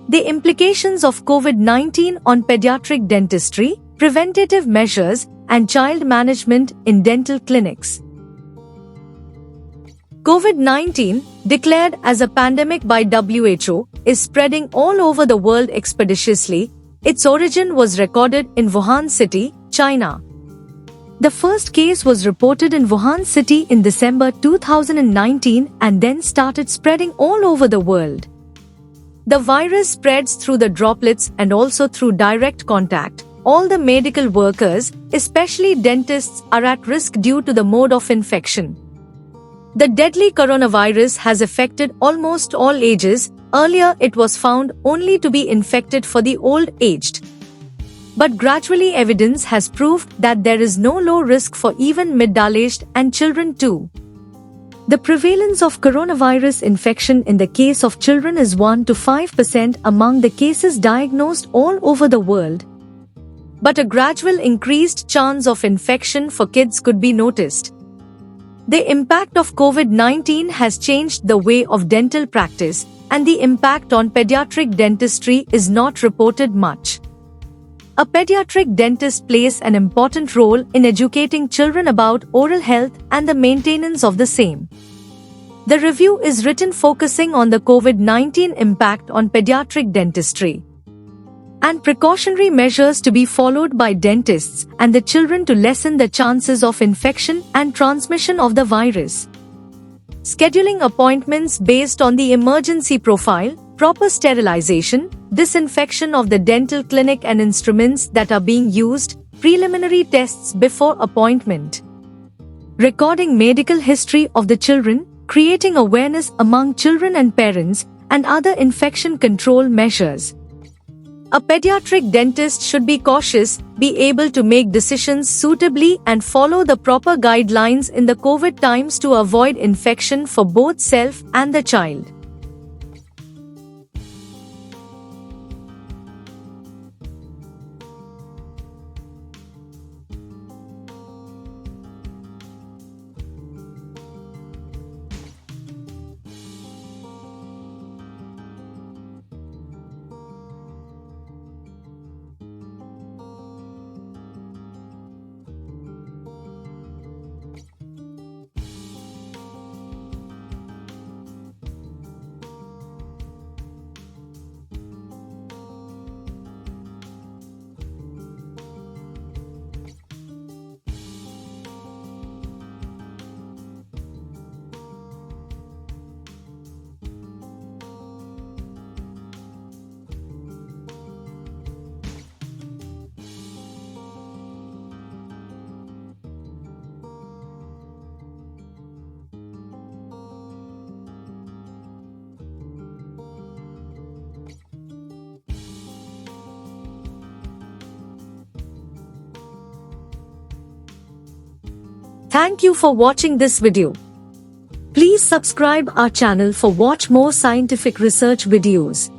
The implications of COVID-19 on pediatric dentistry, preventative measures, and child management in dental clinics. COVID-19, declared as a pandemic by WHO, is spreading all over the world expeditiously. Its origin was recorded in Wuhan City, China. The first case was reported in Wuhan City in December 2019 and then started spreading all over the world. The virus spreads through the droplets and also through direct contact. All the medical workers, especially dentists, are at risk due to the mode of infection. The deadly coronavirus has affected almost all ages. Earlier it was found only to be infected for the old-aged. But gradually evidence has proved that there is no low risk for even middle-aged and children too. The prevalence of coronavirus infection in the case of children is 1 to 5% among the cases diagnosed all over the world. But a gradual increased chance of infection for kids could be noticed. The impact of COVID-19 has changed the way of dental practice, and the impact on pediatric dentistry is not reported much. A pediatric dentist plays an important role in educating children about oral health and the maintenance of the same. The review is written focusing on the COVID-19 impact on pediatric dentistry and precautionary measures to be followed by dentists and the children to lessen the chances of infection and transmission of the virus. Scheduling appointments based on the emergency profile, proper sterilization, disinfection of the dental clinic and instruments that are being used, preliminary tests before appointment. Recording medical history of the children, creating awareness among children and parents, and other infection control measures. A pediatric dentist should be cautious, be able to make decisions suitably and follow the proper guidelines in the COVID times to avoid infection for both self and the child. Thank you for watching this video. Please subscribe our channel for watch more scientific research videos.